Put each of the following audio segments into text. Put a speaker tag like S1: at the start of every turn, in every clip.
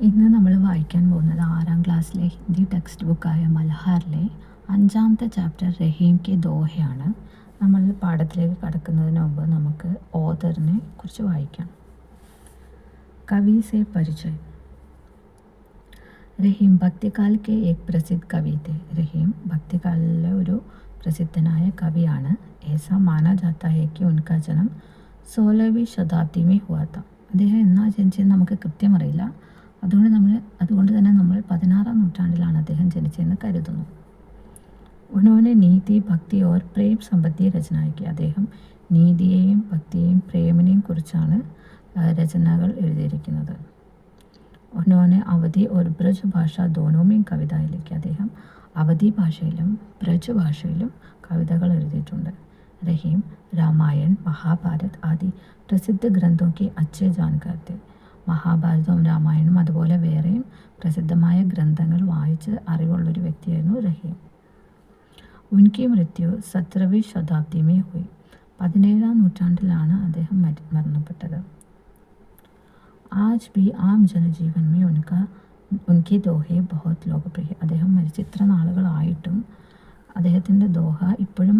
S1: ഇന്ന് നമ്മൾ വായിക്കാൻ പോകുന്നത് 6ാം ക്ലാസ്സിലെ ഹിന്ദി ടെക്സ്റ്റ് ബുക്കായ മൽഹാറിലെ 5ാമത്തെ ചാപ്റ്റർ റഹീം കെ ദോഹയാണ്. നമ്മൾ പാഠത്തിലേക്ക് കടക്കുന്നതിന് മുമ്പ് നമുക്ക് ഓഥറിനെ കുറിച്ച് വായിക്കാം. കവി സെ പരിചയം. റഹീം ഭക്തികാൽ കെ ഏക് പ്രസിദ്ധ കവി थे. റഹീം ഭക്തികാലിലെ ഒരു പ്രസിദ്ധനായ കവിയാണ്. ऐसा माना जाता है कि उनका जन्म 16वीं शताब्दी में हुआ था. അദ്ദേഹം എന്നാ ജനിച്ചതെന്ന് നമുക്ക് കൃത്യം അറിയില്ല. അതുകൊണ്ട് തന്നെ നമ്മൾ 16ാം നൂറ്റാണ്ടിലാണ് അദ്ദേഹം ജനിച്ചതെന്ന് കരുതുന്നു. ഉन्होंने നീതി ഭക്തി ഓർ പ്രേം സംബന്ധി രചനയ്ക്ക്. അദ്ദേഹം നീതിയെയും ഭക്തിയെയും പ്രേമിനെയും കുറിച്ചാണ് രചനകൾ എഴുതിയിരിക്കുന്നത്. ഉन्होंने അവധി ഓർ ബ്രജ് ഭാഷ दोनों में കവിത लिखी. അദ്ദേഹം അവധി ഭാഷയിലും ബ്രജ് ഭാഷയിലും കവിതകൾ എഴുതിയിട്ടുണ്ട്. रहीम रामायण महाभारत आदि प्रसिद्ध ग्रंथों के अच्छे जानकार थे. മഹാഭാരതവും രാമായണവും അതുപോലെ വേറെയും പ്രസിദ്ധമായ ഗ്രന്ഥങ്ങൾ വായിച്ച് അറിവുള്ളൊരു വ്യക്തിയായിരുന്നു റഹീം. ഉൻകി മൃത്യു 17वीं शताब्दी में हुई. 17ാം നൂറ്റാണ്ടിലാണ് അദ്ദേഹം മരണപ്പെട്ടത്. ആജ് ബി ആം ജനജീവൻ में ഉൻകി ദോഹെ ബഹുത് ലോകപ്രിയ. അദ്ദേഹം മരിച്ച ഇത്ര നാളുകളായിട്ടും അദ്ദേഹത്തിൻ്റെ ദോഹ ഇപ്പോഴും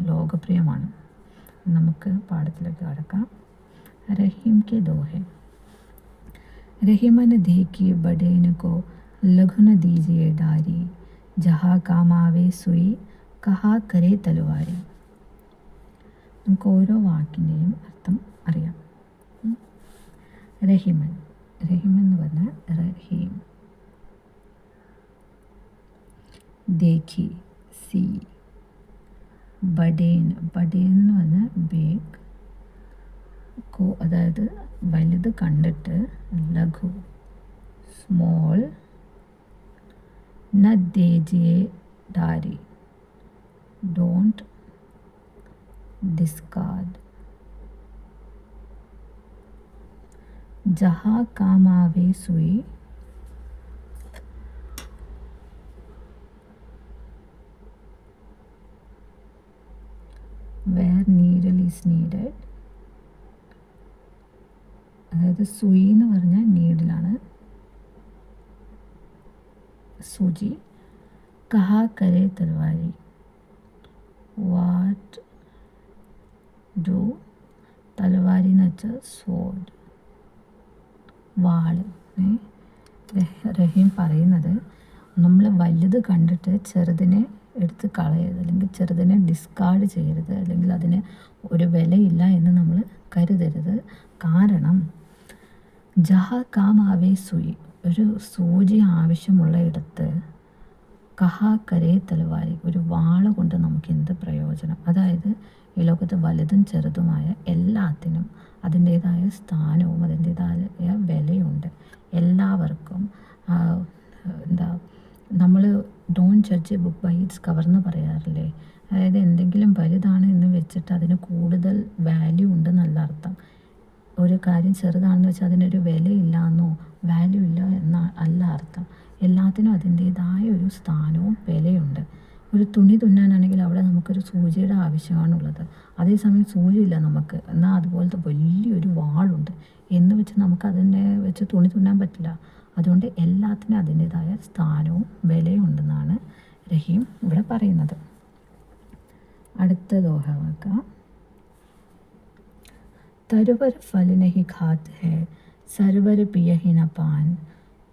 S1: ലോകപ്രിയമാണ്. നമുക്ക് പാഠത്തിലേക്ക് കടക്കാം. റഹീം കെ ദോഹെ. रहीमन देखी बड़ेन को लघु न दीजिए डारी, जहाँ काम आवे सुई कहा करे तलवारी. നമുക്ക് ഓരോ വാക്കിൻ്റെയും അർത്ഥം അറിയാം. റഹീമൻ എന്ന് പറഞ്ഞാൽ റഹീം. ദേഖി സി. ബഡേൻ എന്ന് പറഞ്ഞാൽ ബേഗ്. കോ അതായത് വലുത് കണ്ടിട്ട്, ലഘു സ്മോൾ. ന ദേജിയെ ഡാരി ഡോണ്ട് ഡിസ്കാർഡ്. ജഹാ കാമാവേ സുയി വേർ നീഡൽ ഈസ് നീഡഡ്. അതായത് സുയി എന്ന് പറഞ്ഞാൽ നീഡിലാണ്, സൂചി. കഹാ കരെ തൽവാരി വാട്ട് ഡു. തലവാരി എന്ന് വെച്ചാൽ സോഡ്, വാള്. റഹീം പറയുന്നത് നമ്മൾ വലുത് കണ്ടിട്ട് ചെറുതിനെ എടുത്ത് കളയരുത്, അല്ലെങ്കിൽ ചെറുതിനെ ഡിസ്കാർഡ് ചെയ്യരുത്, അല്ലെങ്കിൽ അതിന് ഒരു വിലയില്ല എന്ന് നമ്മൾ കരുതരുത്. കാരണം ജഹ കാം ആവേ സുയി, ഒരു സൂചി ആവശ്യമുള്ള ഇടത്ത്, കഹാ കരേ തലവാരി, ഒരു വാള കൊണ്ട് നമുക്ക് എന്ത് പ്രയോജനം. അതായത് ഈ ലോകത്ത് വലുതും ചെറുതുമായ എല്ലാത്തിനും അതിൻ്റേതായ സ്ഥാനവും അതിൻ്റേതായ വിലയുണ്ട്. എല്ലാവർക്കും നമ്മൾ don't judge a book by its cover എന്ന് പറയാറില്ലേ. അതായത് എന്തെങ്കിലും വലുതാണ് എന്ന് വെച്ചിട്ട് അതിന് കൂടുതൽ വാല്യൂ ഉണ്ടെന്നല്ല അർത്ഥം. ഒരു കാര്യം ചെറുതാണെന്ന് വെച്ചാൽ അതിനൊരു വിലയില്ല എന്നോ വാല്യൂ ഇല്ല എന്ന അല്ല അർത്ഥം. എല്ലാത്തിനും അതിൻ്റേതായ ഒരു സ്ഥാനവും വിലയുണ്ട്. ഒരു തുണി തുന്നാനാണെങ്കിൽ അവിടെ നമുക്കൊരു സൂചിയുടെ ആവശ്യമാണുള്ളത്. അതേസമയം സൂചിയില്ല നമുക്ക്, എന്നാൽ അതുപോലത്തെ വലിയൊരു വാളുണ്ട് എന്ന് വെച്ച് നമുക്കതിനെ വെച്ച് തുണി തുന്നാൻ പറ്റില്ല. അതുകൊണ്ട് എല്ലാത്തിനും അതിൻ്റേതായ സ്ഥാനവും വിലയും ഉണ്ടെന്നാണ് റഹീം ഇവിടെ പറയുന്നത്. അടുത്ത ദോഹ നോക്കാം. തരുവർ ഫൽ നഹി ഖാത് ഹൈ, സർവർ പിയ ഹി ന പാൻ,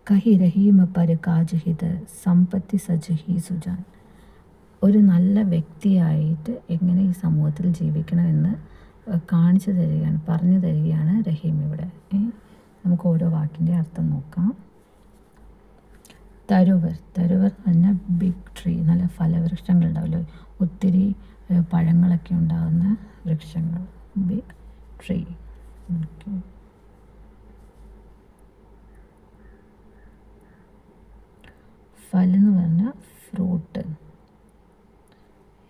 S1: കഹി റഹീം പർ കാജ് ഹിത്, സമ്പത്തി സജ് ഹി സുജാൻ. ഒരു നല്ല വ്യക്തിയായിട്ട് എങ്ങനെ ഈ സമൂഹത്തിൽ ജീവിക്കണമെന്ന് പറഞ്ഞു തരികയാണ് റഹീം ഇവിടെ. നമുക്ക് ഓരോ വാക്കിൻ്റെ അർത്ഥം നോക്കാം. തരുവർ എന്ന് പറഞ്ഞാൽ ബിഗ് ട്രീ, നല്ല ഫലവൃക്ഷങ്ങൾ ഉണ്ടാവില്ലോ, ഒത്തിരി പഴങ്ങളൊക്കെ ഉണ്ടാകുന്ന വൃക്ഷങ്ങൾ, ബിഗ് ട്രീ. ഫൽ എന്ന് പറഞ്ഞാൽ ഫ്രൂട്ട്.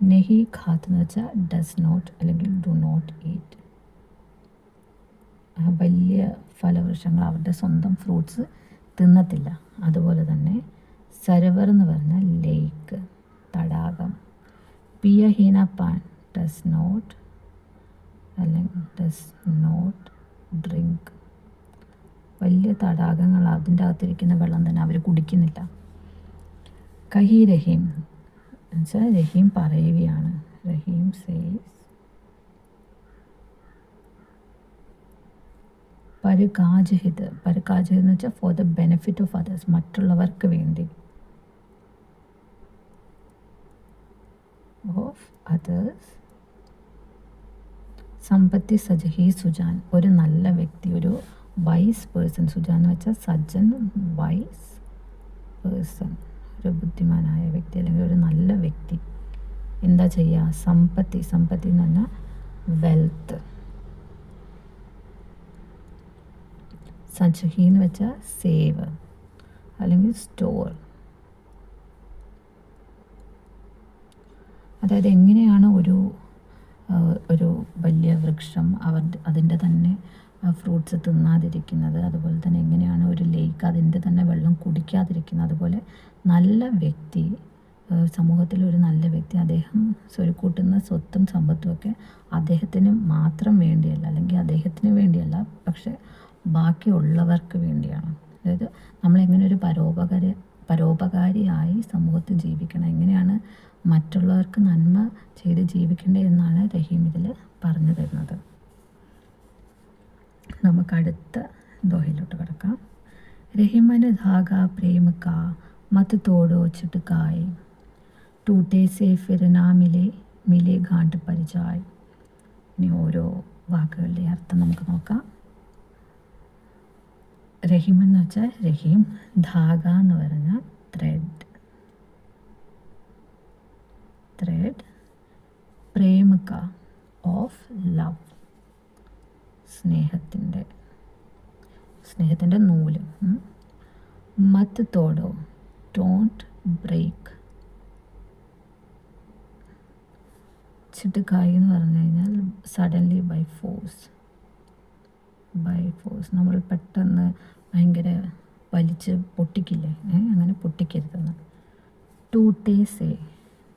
S1: നെഹി ഖാത്ത് എന്ന് വെച്ചാൽ ഡസ് നോട്ട് അല്ലെങ്കിൽ ഡു നോട്ട് ഈറ്റ്. വലിയ ഫലവൃക്ഷങ്ങൾ അവരുടെ സ്വന്തം ഫ്രൂട്ട്സ് തിന്നത്തില്ല. അതുപോലെ തന്നെ സരോവർ എന്ന് പറഞ്ഞാൽ ലേക്ക്, തടാകം. പിയ ഹീന പാൻ ഡസ് നോട്ട് ഡ്രിങ്ക്. വലിയ തടാകങ്ങൾ, അതിൻ്റെ അകത്തിരിക്കുന്ന വെള്ളം തന്നെ അവർ കുടിക്കുന്നില്ല. കഹി രഹീം എന്നുവെച്ചാൽ രഹീം പറയുകയാണ്. Raheem says പരകാജഹിത്. പരകാജഹിത് എന്ന് വെച്ചാൽ for the benefit of others, മറ്റുള്ളവർക്ക് വേണ്ടി. Of others. സമ്പത്തി സജഹി സുജാൻ, ഒരു നല്ല വ്യക്തി, ഒരു വൈസ് പേഴ്സൺ. സുജാൻ എന്ന് വെച്ചാൽ സജ്ജൻ, വൈസ് പേഴ്സൺ, ഒരു ബുദ്ധിമാനായ വ്യക്തി അല്ലെങ്കിൽ ഒരു നല്ല വ്യക്തി എന്താ ചെയ്യുക? സമ്പത്തി. സമ്പത്തി എന്ന് പറഞ്ഞാൽ വെൽത്ത്. സജഹി എന്ന് വെച്ചാൽ സേവ് അല്ലെങ്കിൽ സ്റ്റോർ. അതായത് എങ്ങനെയാണ് ഒരു വലിയ വൃക്ഷം അതിൻ്റെ തന്നെ ഫ്രൂട്ട്സ് തിന്നാതിരിക്കുന്നത്, അതുപോലെ തന്നെ എങ്ങനെയാണ് ഒരു ലേക്ക് അതിൻ്റെ തന്നെ വെള്ളം കുടിക്കാതിരിക്കുന്നത്, അതുപോലെ നല്ല വ്യക്തി, സമൂഹത്തിൽ ഒരു നല്ല വ്യക്തി, അദ്ദേഹം സ്വരുക്കൂട്ടുന്ന സ്വത്തും സമ്പത്തും ഒക്കെ അദ്ദേഹത്തിന് മാത്രം വേണ്ടിയല്ല, അല്ലെങ്കിൽ അദ്ദേഹത്തിന് വേണ്ടിയല്ല, പക്ഷെ ബാക്കിയുള്ളവർക്ക് വേണ്ടിയാണ്. അതായത് നമ്മളെങ്ങനെ ഒരു പരോപകാരിയായി സമൂഹത്തിൽ ജീവിക്കണം, എങ്ങനെയാണ് മറ്റുള്ളവർക്ക് നന്മ ചെയ്ത് ജീവിക്കേണ്ടത് എന്നാണ് രഹീം ഇതിൽ പറഞ്ഞു തരുന്നത്. നമുക്ക് അടുത്ത ദോഹയിലോട്ട് കിടക്കാം. രഹിമന് ധാഗ പ്രേമ കാ മത് തോടോ ചിട്ടുകായ്, ടൂട്ടേ സേ ഫിർ നാ മിലേ മിലേ ഗാണ്ട് പരിചായ്. ഇനി ഓരോ വാക്കുകളുടെ അർത്ഥം നമുക്ക് നോക്കാം. രഹിം എന്ന് വെച്ചാൽ രഹീം, ധാഗ എന്ന് പറഞ്ഞാൽ ത്രെഡ്, പ്രേമക ഓഫ് ലവ്, സ്നേഹത്തിൻ്റെ നൂല്. മത്ത് തോടോ, ഡോണ്ട് ബ്രേക്ക്. ചിട്ടുകായി എന്ന് പറഞ്ഞു കഴിഞ്ഞാൽ സഡൻലി ബൈ ഫോഴ്സ്. നമ്മൾ പെട്ടെന്ന് ഭയങ്കര വലിച്ച് പൊട്ടിക്കില്ലേ, അങ്ങനെ പൊട്ടിക്കരുതെന്ന്. ടൂട്ടേസേ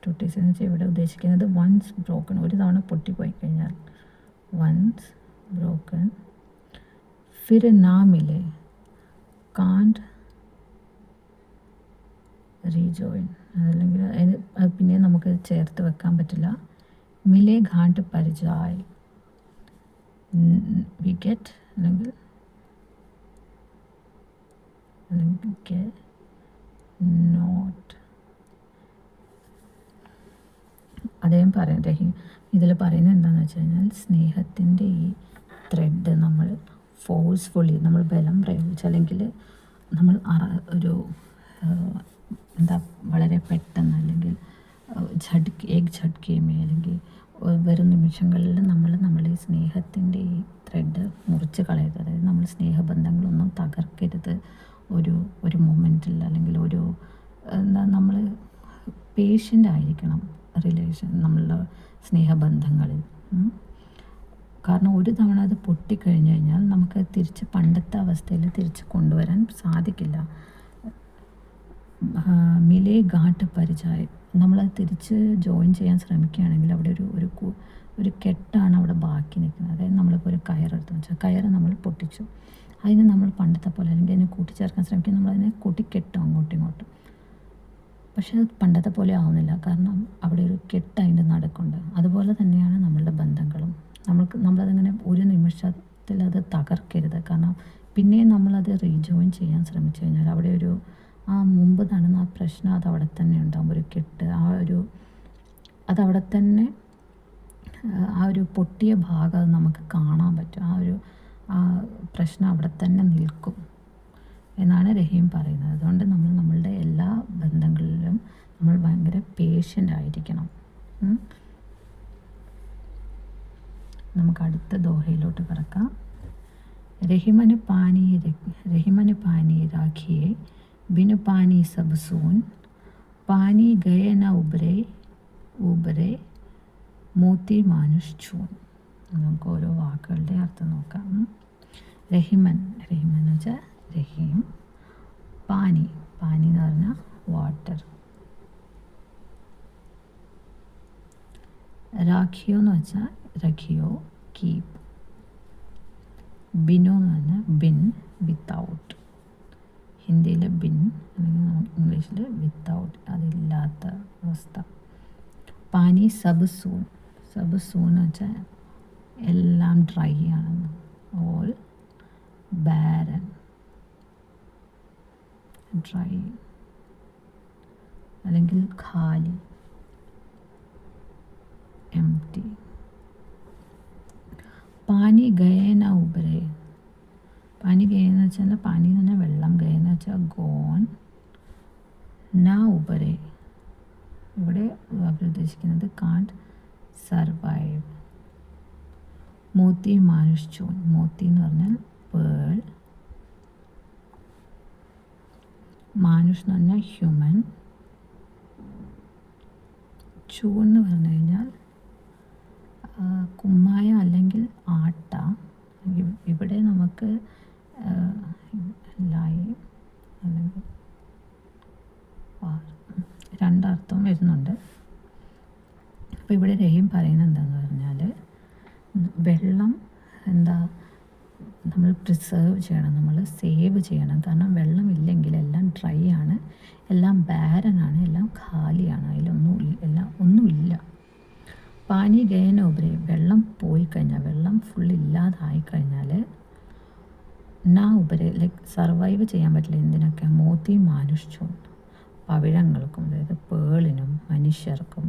S1: എന്ന് വെച്ചാൽ ഇവിടെ ഉദ്ദേശിക്കുന്നത് വൺസ് ബ്രോക്കൺ, ഒരു തവണ പൊട്ടിപ്പോയി കഴിഞ്ഞാൽ വൺസ് ബ്രോക്കൺ. ഫിർ നാ മിലേ കാണ്ട് റീജോയിൻ, അതല്ലെങ്കിൽ പിന്നെ നമുക്ക് ചേർത്ത് വെക്കാൻ പറ്റില്ല. മിലേ ഘാണ്ട് പരിചായ്, വി ഗെറ്റ് അല്ലെങ്കിൽ നോട്ട്. അദ്ദേഹം രഹീം ഇതിൽ പറയുന്നത് എന്താണെന്ന് വെച്ച് കഴിഞ്ഞാൽ, സ്നേഹത്തിൻ്റെ ഈ ത്രെഡ് നമ്മൾ ഫോഴ്സ്ഫുള്ളി, നമ്മൾ ബലം പ്രയോഗിച്ച്, അല്ലെങ്കിൽ നമ്മൾ വളരെ പെട്ടെന്ന്, അല്ലെങ്കിൽ ഝട്കേമേ, അല്ലെങ്കിൽ വരും നിമിഷങ്ങളിൽ നമ്മൾ ഈ സ്നേഹത്തിൻ്റെ ഈ ത്രെഡ് മുറിച്ച് കളയരുത്. അതായത് നമ്മൾ സ്നേഹബന്ധങ്ങളൊന്നും തകർക്കരുത് ഒരു മൊമെൻറ്റിൽ, അല്ലെങ്കിൽ നമ്മൾ പേഷ്യൻ്റ് ആയിരിക്കണം നമ്മളുടെ സ്നേഹബന്ധങ്ങളിൽ. കാരണം ഒരു തവണ അത് പൊട്ടിക്കഴിഞ്ഞു കഴിഞ്ഞാൽ നമുക്ക് തിരിച്ച് പണ്ടത്തെ അവസ്ഥയിൽ തിരിച്ച് കൊണ്ടുവരാൻ സാധിക്കില്ല. മിലേ ഘാട്ട് പരിചായം, നമ്മളത് തിരിച്ച് ജോയിൻ ചെയ്യാൻ ശ്രമിക്കുകയാണെങ്കിൽ അവിടെ ഒരു കെട്ടാണ് അവിടെ ബാക്കി നിൽക്കുന്നത്. അതായത് നമ്മളിപ്പോൾ ഒരു കയറെടുത്ത് വെച്ചാൽ കയറ് നമ്മൾ പൊട്ടിച്ചു, അതിന് നമ്മൾ പണ്ടത്തെ പോലെ, അല്ലെങ്കിൽ അതിനെ കൂട്ടിച്ചേർക്കാൻ ശ്രമിക്കുക, നമ്മളതിനെ കൂട്ടിക്കെട്ടും അങ്ങോട്ടും ഇങ്ങോട്ടും. പക്ഷെ അത് പണ്ടത്തെ പോലെ ആവുന്നില്ല, കാരണം അവിടെ ഒരു കെട്ട് അതിൻ്റെ നടക്കുന്നുണ്ട്. അതുപോലെ തന്നെയാണ് നമ്മളുടെ ബന്ധങ്ങളും. നമ്മളതിങ്ങനെ ഒരു നിമിഷത്തിൽ അത് തകർക്കരുത്. കാരണം പിന്നെയും നമ്മളത് റീജോയിൻ ചെയ്യാൻ ശ്രമിച്ചു കഴിഞ്ഞാൽ അവിടെ മുമ്പ് നടന്ന ആ പ്രശ്നം അതവിടെ തന്നെ ഉണ്ടാകും. ഒരു കെട്ട്, അതവിടെ തന്നെ, ആ ഒരു പൊട്ടിയ ഭാഗം അത് നമുക്ക് കാണാൻ പറ്റും. ആ പ്രശ്നം അവിടെ തന്നെ നിൽക്കും എന്നാണ് രഹീം പറയുന്നത്. അതുകൊണ്ട് നമ്മളുടെ എല്ലാ ബന്ധങ്ങളിലും നമ്മൾ ഭയങ്കര പേഷ്യൻ്റ് ആയിരിക്കണം. നമുക്ക് അടുത്ത ദോഹയിലോട്ട് കിടക്കാം. രഹിമന് പാനി രാഖിയെ बिन पानी सब सून, पानी गए न ഉബരെ മോത്തി മാനുഷ് ചൂൻ. നമുക്ക് ഓരോ വാക്കുകളുടെ അർത്ഥം നോക്കാം. രഹിമൻ എന്ന് വെച്ചാൽ രഹീം. പാനി എന്ന് പറഞ്ഞാൽ വാട്ടർ. രാഖിയോ എന്ന് വെച്ചാൽ രഖിയോ, കീപ്പ്. ബിനോ എന്ന് പറഞ്ഞാൽ ബിൻ, വിത്തൗട്ട്. ഹിന്ദിയിൽ ബിൻ അല്ലെങ്കിൽ ഇംഗ്ലീഷിൽ വിത്തൗട്ട്, അതില്ലാത്ത അവസ്ഥ. പാനി സബ് സൂൺ. സബ് സൂൺ എന്ന് വെച്ചാൽ എല്ലാം ഡ്രൈ ആണെന്ന്. ഓൾ ബാരൻ, ഡ്രൈ അല്ലെങ്കിൽ ഖാലി, എംപ്റ്റി. പാനി ഗയേന ഉബരെ. പാനി ഗയെന്ന് വെച്ചാൽ പാനി എന്ന് പറഞ്ഞാൽ വെള്ളം, ഗയെന്ന് വെച്ചാൽ ഗോൺ, ന ഉബരെ ഇവിടെ അവർ ഉദ്ദേശിക്കുന്നത് കാണ്ട് സർവൈവ്. മോത്തി മാനുഷ് ചൂൺ. മോത്തി എന്ന് പറഞ്ഞാൽ പേൾ, മാനുഷ് എന്ന് പറഞ്ഞാൽ ഹ്യൂമൻ, ചൂൺ എന്ന് പറഞ്ഞു കഴിഞ്ഞാൽ കുമ്മായം അല്ലെങ്കിൽ ആട്ട. ഇവിടെ നമുക്ക് ലൈം അല്ലെങ്കിൽ രണ്ടർത്ഥം വരുന്നുണ്ട്. അപ്പോൾ ഇവിടെ രഹീം പറയുന്നത് എന്താണെന്ന് പറഞ്ഞാൽ വെള്ളം നമ്മൾ പ്രിസേർവ് ചെയ്യണം, നമ്മൾ സേവ് ചെയ്യണം. കാരണം വെള്ളമില്ലെങ്കിൽ എല്ലാം ഡ്രൈ ആണ്, എല്ലാം ബാരനാണ്, എല്ലാം ഖാലിയാണ്, ഒന്നുമില്ല. പാനി ഗയന ഉപരി, വെള്ളം പോയി കഴിഞ്ഞാൽ, വെള്ളം ഫുൾ ഇല്ലാതായി കഴിഞ്ഞാൽ നാ ഉപരി ലൈക്ക് സർവൈവ് ചെയ്യാൻ പറ്റില്ല. എന്തിനൊക്കെ? മോത്തി മാനുഷ് ചൂൺ, പവിഴങ്ങൾക്കും അതായത് പേളിനും മനുഷ്യർക്കും.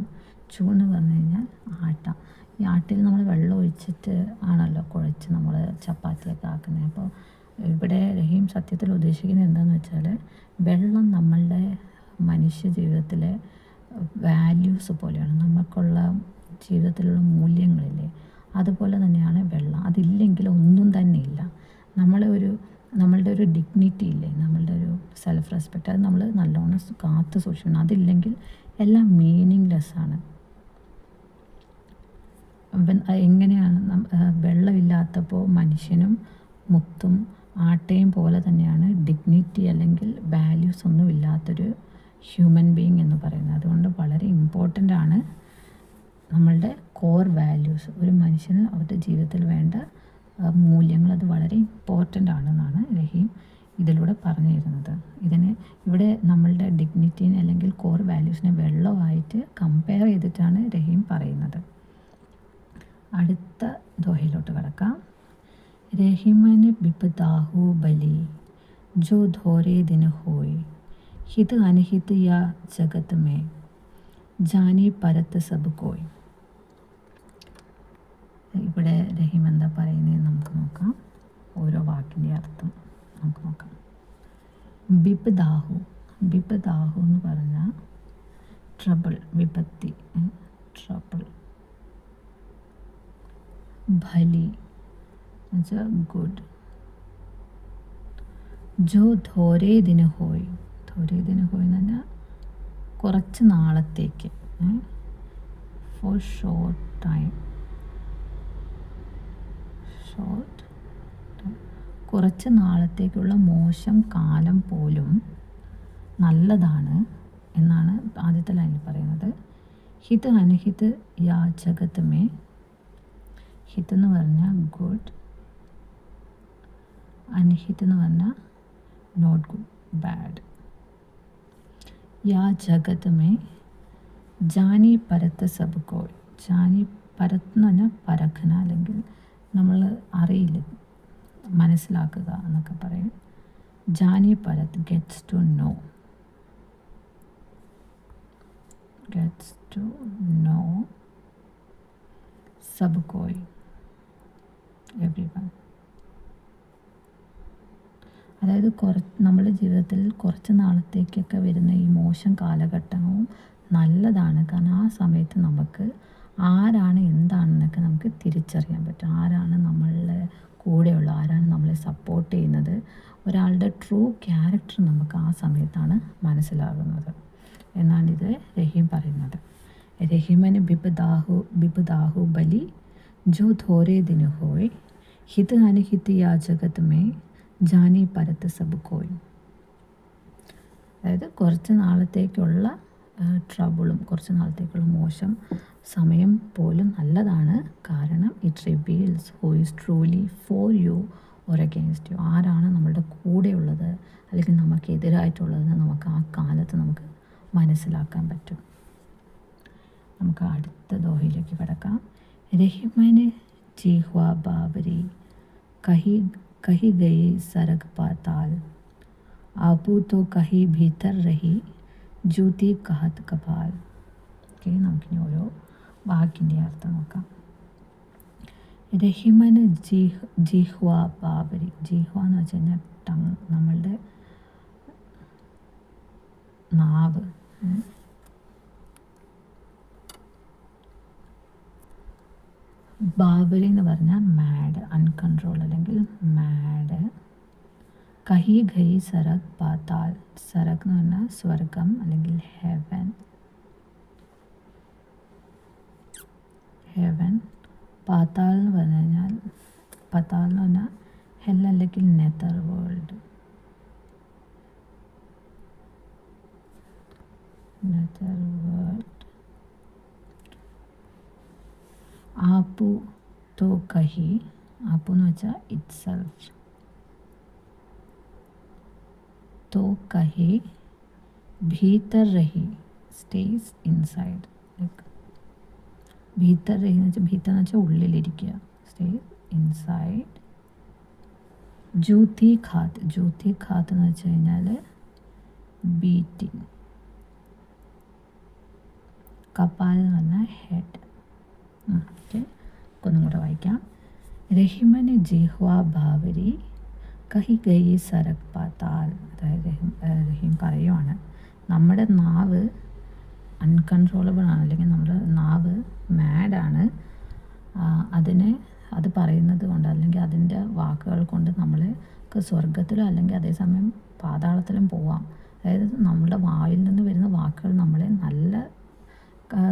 S1: ചൂന്ന് പറഞ്ഞു കഴിഞ്ഞാൽ ആട്ട. ഈ ആട്ടയിൽ നമ്മൾ വെള്ളം ഒഴിച്ചിട്ട് ആണല്ലോ കുഴച്ച് നമ്മൾ ചപ്പാത്തിയൊക്കെ ആക്കുന്നത്. അപ്പോൾ ഇവിടെ രഹീം സത്യത്തിൽ ഉദ്ദേശിക്കുന്നത് എന്താണെന്ന് വെച്ചാൽ വെള്ളം നമ്മളുടെ മനുഷ്യ ജീവിതത്തിലെ വാല്യൂസ് പോലെയാണ്, നമുക്കുള്ള ജീവിതത്തിലുള്ള മൂല്യങ്ങളില്ലേ, അതുപോലെ തന്നെയാണ് വെള്ളം. അതില്ലെങ്കിൽ ഒന്നും തന്നെ ഇല്ല. നമ്മളുടെ ഒരു ഡിഗ്നിറ്റി ഇല്ലേ, നമ്മളുടെ ഒരു സെൽഫ് റെസ്പെക്റ്റ്, അത് നമ്മൾ നല്ലോണം കാത്തു സൂക്ഷിക്കണം. അതില്ലെങ്കിൽ എല്ലാം മീനിങ്ലെസ്സാണ്. എങ്ങനെയാണ് വെള്ളമില്ലാത്തപ്പോൾ മനുഷ്യനും മുത്തും ആട്ടയും പോലെ തന്നെയാണ് ഡിഗ്നിറ്റി അല്ലെങ്കിൽ വാല്യൂസ് ഒന്നും ഇല്ലാത്തൊരു ഹ്യൂമൻ ബീയിങ് എന്ന് പറയുന്നത്. അതുകൊണ്ട് വളരെ ഇമ്പോർട്ടൻ്റ് ആണ് നമ്മളുടെ കോർ വാല്യൂസ്. ഒരു മനുഷ്യന് അവരുടെ ജീവിതത്തിൽ വേണ്ട മൂല്യങ്ങൾ, അത് വളരെ ഇമ്പോർട്ടൻ്റ് ആണെന്നാണ് രഹീം ഇതിലൂടെ പറഞ്ഞു തരുന്നത്. ഇവിടെ നമ്മളുടെ ഡിഗ്നിറ്റിനെ അല്ലെങ്കിൽ കോർ വാല്യൂസിനെ വെള്ളമായിട്ട് കമ്പയർ ചെയ്തിട്ടാണ് രഹീം പറയുന്നത്. അടുത്ത ദോഹയിലോട്ട് കിടക്കാം. രഹിമൻ ബിപദാഹു ബലി ജോ ധോരേ ദിൻ ഹോയ് ഹിത് അനഹിത് യാ ജഗത് മേ ജാനി പരത്ത് സബ് കോയ്. ഇവിടെ രഹീം എന്താ പറയുന്നത് നമുക്ക് നോക്കാം. ഓരോ വാക്കിൻ്റെ അർത്ഥം നമുക്ക് നോക്കാം. ബിപദാഹു, ബിപദാഹു എന്ന് പറഞ്ഞാൽ ട്രബിൾ, വിപത്തി, ട്രബിൾ. ഭലി എന്നുവെച്ചാൽ ഗുഡ്. ജോ ധോരേ ദിന ഹോയ്, ധോരേ ദിന ഹോയ് എന്ന് പറഞ്ഞാൽ കുറച്ച് നാളത്തേക്ക്, ഫോർ ഷോർട്ട് ടൈം, കുറച്ച് നാളത്തേക്കുള്ള മോശം കാലം പോലും നല്ലതാണ് എന്നാണ് ആദ്യത്തെ ലൈനിൽ പറയുന്നത്. ഹിത് അനഹിത് യാ ജഗത് മേ, ഹിത് എന്ന് പറഞ്ഞാൽ ഗുഡ്, അൻഹിത് എന്ന് പറഞ്ഞാൽ നോട്ട് ഗുഡ്, ബാഡ്. യാ ജഗത് മേ ജാനി പരത്ത് സബ് കോയ്. ജാനി പരത്ത് എന്ന് പറഞ്ഞാൽ പരഖന, അല്ലെങ്കിൽ നമ്മൾ അറിയില്ല, മനസ്സിലാക്കുക എന്നൊക്കെ പറയും. ജാനി പരത്ത് gets to know, gets to know സബ് കോയ്, എവ്രിവൺ. അതായത് നമ്മുടെ ജീവിതത്തിൽ കുറച്ച് നാളത്തേക്കൊക്കെ വരുന്ന ഈ മോശം കാലഘട്ടവും നല്ലതാണ്. കാരണം ആ സമയത്ത് നമുക്ക് ആരാണ് എന്താണെന്നൊക്കെ നമുക്ക് തിരിച്ചറിയാൻ പറ്റും. ആരാണ് നമ്മളുടെ കൂടെയുള്ള, ആരാണ് നമ്മളെ സപ്പോർട്ട് ചെയ്യുന്നത്, ഒരാളുടെ ട്രൂ ക്യാരക്ടർ നമുക്ക് ആ സമയത്താണ് മനസ്സിലാകുന്നത് എന്നാണിത് രഹീം പറയുന്നത്. രഹീമന് ബിപദാഹു ബലി ജോ ധോരേ ദിൻ ഹോയ് ഹിത് അനഹിത് യാ ജഗത് മേ ജാനി പരത്ത് സബ് കോയ്. അതായത് കുറച്ച് നാളത്തേക്കുള്ള ട്രബിളും കുറച്ച് നാളത്തേക്കുള്ള മോശം സമയം പോലും നല്ലതാണ്. കാരണം it reveals who is truly for you or against U. ആരാണ് നമ്മളുടെ കൂടെയുള്ളത് അല്ലെങ്കിൽ നമുക്കെതിരായിട്ടുള്ളതെന്ന് നമുക്ക് ആ കാലത്ത് നമുക്ക് മനസ്സിലാക്കാൻ പറ്റും. നമുക്ക് അടുത്ത ദോഹയിലേക്ക് കിടക്കാം. രഹിമന് ജീഹ്വ ബാബരി കഹി കഹി ഗയി സരഗ് പാതാൽ ആപു തോ കഹി ഭീതർ രഹി ജൂതി കഹത് കപാൽ. ഓക്കെ, നമുക്കിനി ഓരോ വാക്കിൻ്റെ അർത്ഥം നോക്കാം. രഹിമന് ജിഹ്വ ബാബരി. ജിഹ്വ എന്ന് വെച്ച് കഴിഞ്ഞാൽ ടങ്, നമ്മളുടെ നാവ്. ബാബരി എന്ന് പറഞ്ഞാൽ മാഡ്, അൺകൺട്രോൾ അല്ലെങ്കിൽ മാഡ്. കഹി ഘയി സരഗ് പാതാൽ. സരഗ് എന്ന് പറഞ്ഞാൽ സ്വർഗം അല്ലെങ്കിൽ ഹെവൻ. ഹെവൻ. പാതാൽ എന്ന് പറഞ്ഞു കഴിഞ്ഞാൽ, പാതാൽ എന്ന് പറഞ്ഞാൽ ഹെൽ അല്ലെങ്കിൽ nether world. Nether world. App തോ കഹി. ആപ്പു എന്ന് വെച്ചാൽ ഇറ്റ് സെൽഫ്. तो कहे भीतर रही സ്റ്റേസ് ഇൻസൈഡ്. ലൈക്ക് ഭീതർ രഹി എന്ന് വെച്ചാൽ, ഭീതർ എന്ന് വെച്ചാൽ ഉള്ളിലിരിക്കുക, സ്റ്റേസ് ഇൻസൈഡ്. ജൂതി ഖാത്ത്. ജൂതി ഖാത്ത് എന്ന് വെച്ച് കഴിഞ്ഞാൽ ബീറ്റിംഗ്. കപാൽ എന്ന് പറഞ്ഞാൽ ഹെഡ്. ഓക്കെ, ഒന്നും കൂടെ വായിക്കാം. രഹിമന് ജിഹ്വ ബാവരി കഹി ഗയി സരഗ് പാതാൽ. അതായത് റഹീം പറയുവാണ്, നമ്മുടെ നാവ് അൺകൺട്രോളബിൾ ആണ്, അല്ലെങ്കിൽ നമ്മുടെ നാവ് മാഡാണ്. അത് പറയുന്നത് കൊണ്ട് അല്ലെങ്കിൽ അതിൻ്റെ വാക്കുകൾ കൊണ്ട് നമ്മൾക്ക് സ്വർഗത്തിലും അല്ലെങ്കിൽ അതേസമയം പാതാളത്തിലും പോവാം. അതായത് നമ്മുടെ വായിൽ നിന്ന് വരുന്ന വാക്കുകൾ നമ്മളെ നല്ല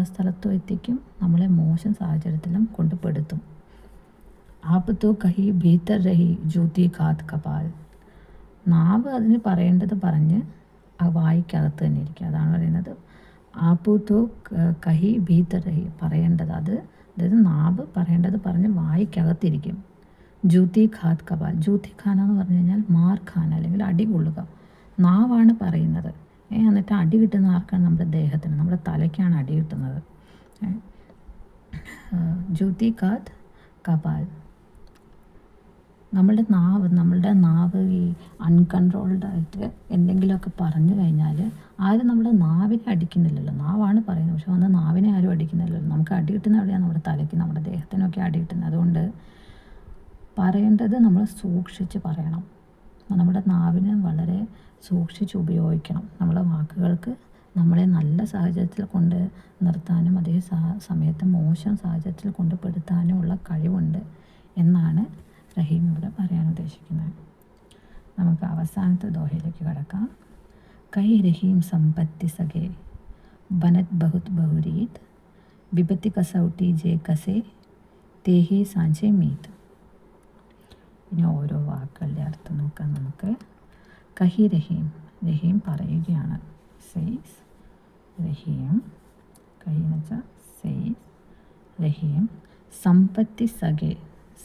S1: സ്ഥലത്തും എത്തിക്കും, നമ്മളെ മോശം സാഹചര്യത്തിലും കൊണ്ടുപെടുത്തും. ആപ് തോ കഹി ഭീതർ രഹി ജൂതി ഖാത് കപാൽ. നാവ് അതിന് പറയേണ്ടത് പറഞ്ഞ് ആ വായിക്കകത്ത് തന്നെ ഇരിക്കുക. അതാണ് പറയുന്നത് ആപു തോ കഹി ഭീതർ രഹി. പറയേണ്ടത് അതായത് നാവ് പറയേണ്ടത് പറഞ്ഞ് വായിക്കകത്തിരിക്കും. ജൂതി ഖാത് കപാൽ. ജൂതി ഖാന എന്ന് പറഞ്ഞു കഴിഞ്ഞാൽ മാർ ഖാന അല്ലെങ്കിൽ അടി കൊള്ളുക. നാവാണ് പറയുന്നത്. എന്നിട്ട് അടി കിട്ടുന്ന ആർക്കാണ്? നമ്മുടെ ദേഹത്തിന്, നമ്മുടെ തലയ്ക്കാണ് അടി കിട്ടുന്നത്. ജൂതി ഖാത് കപാൽ. നമ്മളുടെ നാവ് ഈ അൺകൺട്രോൾഡായിട്ട് എന്തെങ്കിലുമൊക്കെ പറഞ്ഞു കഴിഞ്ഞാൽ ആരും നമ്മുടെ നാവിനെ അടിക്കുന്നില്ലല്ലോ. നാവാണ് പറയുന്നത്, പക്ഷെ വന്ന് നാവിനെ ആരും അടിക്കുന്നില്ലല്ലോ. നമുക്ക് അടി കിട്ടുന്ന എവിടെയാണ്? നമ്മുടെ തലയ്ക്ക്, നമ്മുടെ ദേഹത്തിനൊക്കെ അടി കിട്ടുന്നത്. അതുകൊണ്ട് പറയേണ്ടത് നമ്മൾ സൂക്ഷിച്ച് പറയണം. നമ്മുടെ നാവിനെ വളരെ സൂക്ഷിച്ച് ഉപയോഗിക്കണം. നമ്മുടെ വാക്കുകൾക്ക് നമ്മളെ നല്ല സാഹചര്യത്തിൽ കൊണ്ട് നിർത്താനും അതേ സമയത്ത് മോശം സാഹചര്യത്തിൽ കൊണ്ടുപെടുത്താനും ഉള്ള കഴിവുണ്ട് എന്നാണ് റഹീം ഇവിടെ പറയാൻ ഉദ്ദേശിക്കുന്നത്. നമുക്ക് അവസാനത്തെ ദോഹയിലേക്ക് കടക്കാം. കൈ രഹീം സമ്പത്തി സഖേ ബനത് ബഹുത് ബഹുരീത് വിപത്തി കസൗട്ടി ജെ കസേ തേഹി സാഞ്ചെ മീത്. ഇനി ഓരോ വാക്കുകളുടെ അർത്ഥം നോക്കാം നമുക്ക്. കഹി രഹീം പറയുകയാണ്. Says Raheem. കഹി എന്ന് വെച്ചാൽ സെയ്സ് രഹീം.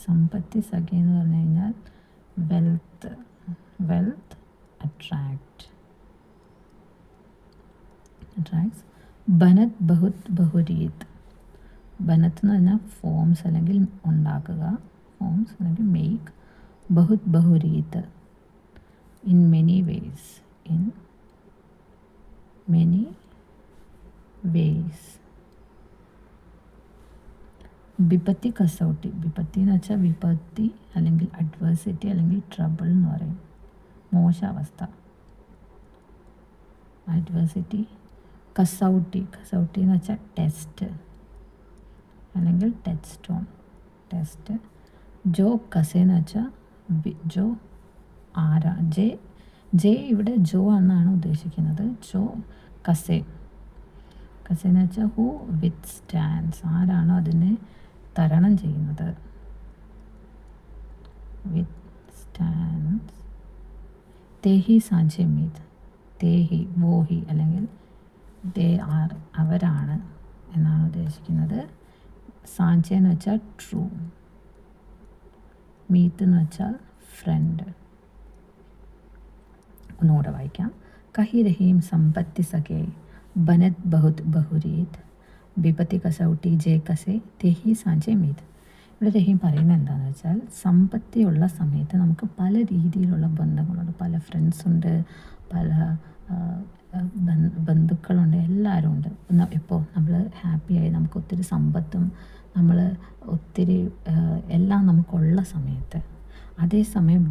S1: സമ്പത്തി സഖേ എന്ന് പറഞ്ഞു കഴിഞ്ഞാൽ വെൽത്ത് അട്രാക്ട്സ്. ബനത് ബഹുത് ബഹുരീത്. ബനത്ത് എന്ന് പറഞ്ഞാൽ ഫോംസ് അല്ലെങ്കിൽ ഉണ്ടാക്കുക, ഫോംസ് അല്ലെങ്കിൽ മേക്ക്. ബഹുത് ബഹുരീത് ഇൻ മെനി വേസ്. വിപത്തി കസൗട്ടി. വിപത്തി എന്ന് വെച്ചാൽ വിപത്തി അല്ലെങ്കിൽ അഡ്വേഴ്സിറ്റി അല്ലെങ്കിൽ ട്രബിൾ എന്ന് പറയും, മോശാവസ്ഥ, അഡ്വേഴ്സിറ്റി. കസൗട്ടി എന്ന് വെച്ചാൽ ടെസ്റ്റ് അല്ലെങ്കിൽ ടെസ്റ്റ്. ജോ കസേ എന്ന് വെച്ചാൽ ജോ ആരാ. ജെ ഇവിടെ ജോ എന്നാണ് ഉദ്ദേശിക്കുന്നത്. ജോ കസേ എന്ന് വെച്ചാൽ ഹൂ വിത്ത് സ്റ്റാൻഡ്സ്. ആരാണോ അതിനെ തരണം ചെയ്യുന്നത്. വിത്ത് സ്റ്റാൻഡ്സ്. തേഹി സാഞ്ചെ മീത്. തേഹി വോഹി അല്ലെങ്കിൽ ദേ ആർ അവരാണ് എന്നാണ് ഉദ്ദേശിക്കുന്നത്. സാഞ്ചെ എന്ന് വെച്ചാൽ ട്രൂ. മീത്ത് എന്ന് വെച്ചാൽ ഫ്രണ്ട്. ഒന്നുകൂടെ വായിക്കാം. കഹി രഹീം സമ്പത്തി സഖേ ബനത് ബഹുത് ബഹുരീത് വിപത്തി കസൗട്ടി ജെ കസെ തെഹി സാഞ്ചെ മീത്. ഇവിടെ രഹീം പറയുന്നത് എന്താണെന്ന് വെച്ചാൽ, സമ്പത്തിയുള്ള സമയത്ത് നമുക്ക് പല രീതിയിലുള്ള ബന്ധങ്ങളുണ്ട്. പല ഫ്രണ്ട്സുണ്ട്, പല ബന്ധുക്കളുണ്ട്, എല്ലാവരും ഉണ്ട്. ഇപ്പോൾ നമ്മൾ ഹാപ്പിയായി നമുക്ക് ഒത്തിരി സമ്പത്തും നമ്മൾ ഒത്തിരി എല്ലാം നമുക്കുള്ള സമയത്ത്, അതേസമയം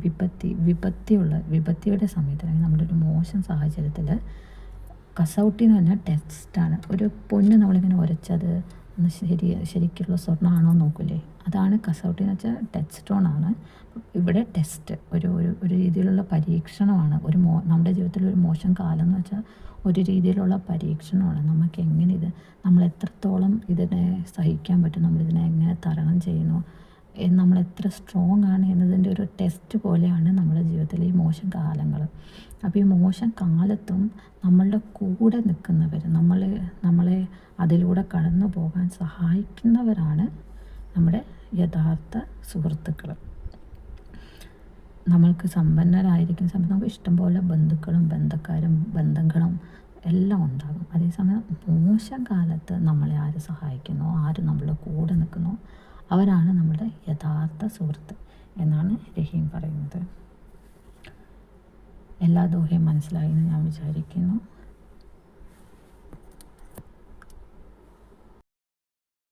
S1: വിപത്തിയുടെ സമയത്ത്, അല്ലെങ്കിൽ നമ്മുടെ ഒരു മോശം സാഹചര്യത്തിൽ കസൗട്ടി എന്ന് പറഞ്ഞാൽ ടെസ്റ്റാണ്. ഒരു പൊന്ന് നമ്മളിങ്ങനെ ഉരച്ചത് ഒന്ന് ശരിക്കുള്ള സ്വർണ്ണമാണോ നോക്കൂലേ, അതാണ് കസൗട്ടി എന്ന് വെച്ചാൽ. ടെസ്റ്റ് സ്റ്റോൺ ആണ് ഇവിടെ. ടെസ്റ്റ് ഒരു രീതിയിലുള്ള പരീക്ഷണമാണ്. നമ്മുടെ ജീവിതത്തിൽ ഒരു മോശം കാലം എന്ന് വെച്ചാൽ ഒരു രീതിയിലുള്ള പരീക്ഷണമാണ്. നമുക്ക് എങ്ങനെ നമ്മൾ എത്രത്തോളം ഇതിനെ സഹിക്കാൻ പറ്റും, നമ്മളിതിനെ എങ്ങനെ തരണം ചെയ്യുന്നു, നമ്മൾ എത്ര സ്ട്രോങ് ആണ് എന്നതിൻ്റെ ഒരു ടെസ്റ്റ് പോലെയാണ് നമ്മുടെ ജീവിതത്തിലെ ഈ മോശം കാലങ്ങൾ. അപ്പോൾ ഈ മോശം കാലത്തും നമ്മളുടെ കൂടെ നിൽക്കുന്നവർ, നമ്മളെ അതിലൂടെ കടന്നു പോകാൻ സഹായിക്കുന്നവരാണ് നമ്മുടെ യഥാർത്ഥ സുഹൃത്തുക്കൾ. നമ്മൾക്ക് സമ്പന്നരായിരിക്കുന്ന സമയത്ത് നമുക്ക് ഇഷ്ടംപോലെ ബന്ധുക്കളും ബന്ധങ്ങളും എല്ലാം ഉണ്ടാകും. അതേസമയം മോശം കാലത്ത് നമ്മളെ ആര് സഹായിക്കുന്നോ, ആര് നമ്മളുടെ കൂടെ നിൽക്കുന്നോ, അവരാണ് നമ്മുടെ യഥാർത്ഥ സുഹൃത്ത് എന്നാണ് രഹീം പറയുന്നത്. എല്ലാ ദോഹയും മനസ്സിലായി എന്ന് ഞാൻ വിചാരിക്കുന്നു.